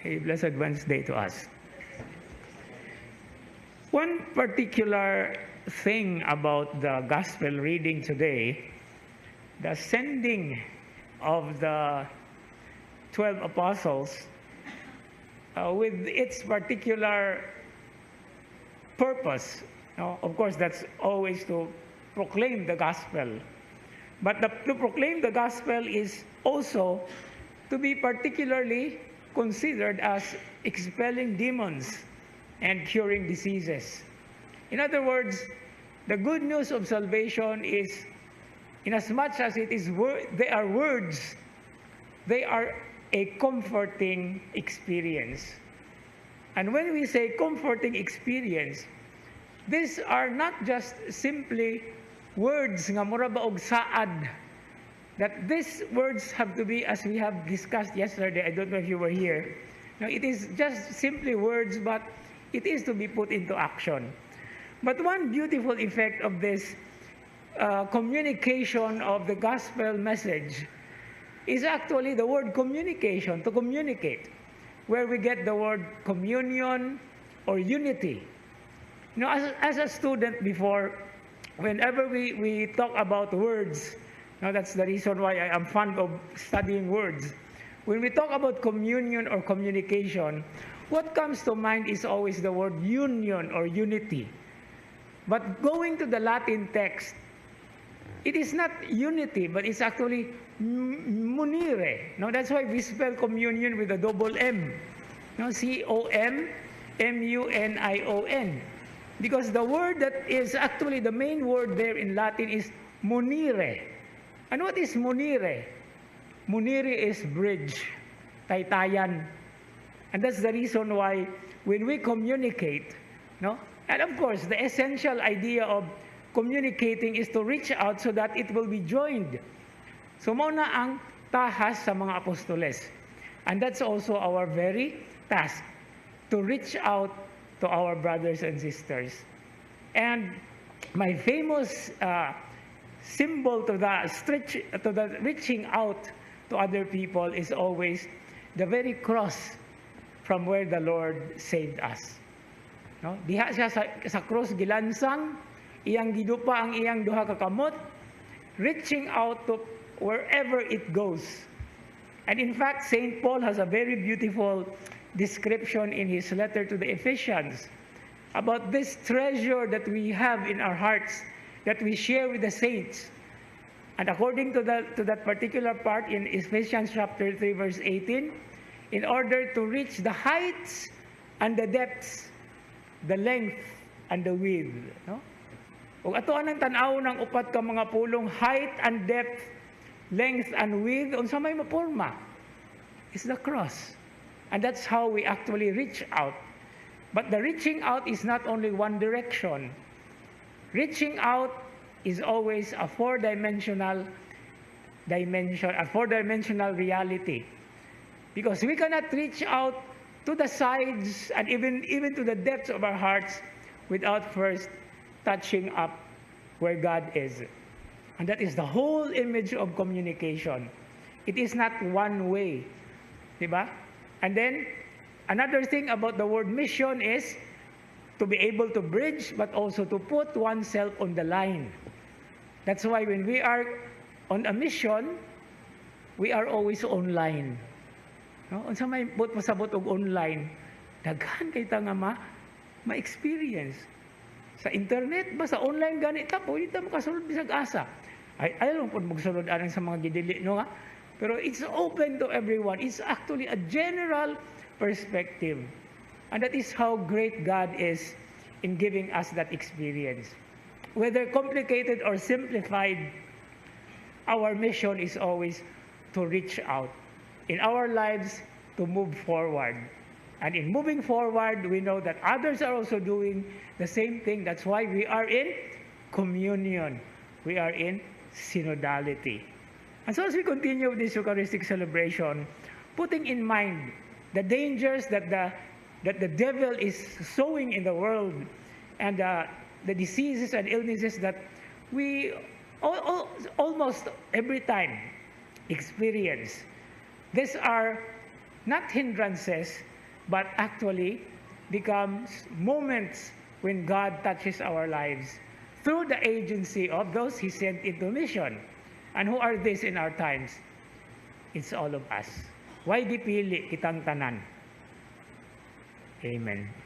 A blessed Wednesday to us. One particular thing about the gospel reading today, the sending of the 12 apostles, with its particular purpose. Of course, that's always to proclaim the gospel. But to proclaim the gospel is also to be particularly considered as expelling demons and curing diseases. In other words, the good news of salvation is, inasmuch as it is they are words, they are a comforting experience. And when we say comforting experience, these are not just simply words nga mura ba og saad, that these words have to be, as we have discussed yesterday, I don't know if you were here. No, it is just simply words, but it is to be put into action. But one beautiful effect of this communication of the gospel message is actually the word communication, to communicate, where we get the word communion or unity. As a student before, whenever we talk about words, that's the reason why I am fond of studying words. When we talk about communion or communication, what comes to mind is always the word union or unity. But going to the Latin text, it is not unity, but it's actually munire. That's why we spell communion with a double M. C-O-M-M-U-N-I-O-N. Because the word that is actually the main word there in Latin is munire. And what is munire? Munire is bridge, taytayan. And that's the reason why when we communicate, and of course, the essential idea of communicating is to reach out so that it will be joined. So muna ang tahas sa mga apostoles. And that's also our very task, to reach out to our brothers and sisters. And my famous symbol to the reaching out to other people is always the very cross from where the Lord saved us. Diha siya sa cross gilansang, iyang gidupa ang iyang duha ka kamot, reaching out to wherever it goes. And in fact, St. Paul has a very beautiful description in his letter to the Ephesians about this treasure that we have in our hearts, that we share with the saints. And according to that particular part in Ephesians chapter 3, verse 18, in order to reach the heights and the depths, the length and the width. Ug ato anang tan-aw ng upat ka mga pulong, height and depth, length and width, unsa may maporma? It's the cross. And that's how we actually reach out. But the reaching out is not only one direction. Reaching out is always a four-dimensional reality. Because we cannot reach out to the sides and even to the depths of our hearts without first touching up where God is. And that is the whole image of communication. It is not one way. Diba? And then, another thing about the word mission is to be able to bridge, but also to put oneself on the line. That's why when we are on a mission, we are always online. Unsa may pasabot og online, daghan kay ta nga ma-experience. Sa internet ba, sa online gani ta, pwede ta makasulod bisag asa. Ay alam po magsulod anang sa mga gidili, Pero it's open to everyone. It's actually a general perspective. And that is how great God is in giving us that experience. Whether complicated or simplified, our mission is always to reach out. In our lives, to move forward. And in moving forward, we know that others are also doing the same thing. That's why we are in communion. We are in synodality. And so as we continue with this Eucharistic celebration, putting in mind the dangers that the devil is sowing in the world, and the diseases and illnesses that we almost every time experience, these are not hindrances, but actually becomes moments when God touches our lives through the agency of those He sent into mission. And who are these in our times? It's all of us. Why di pili kitang tanan? Amen.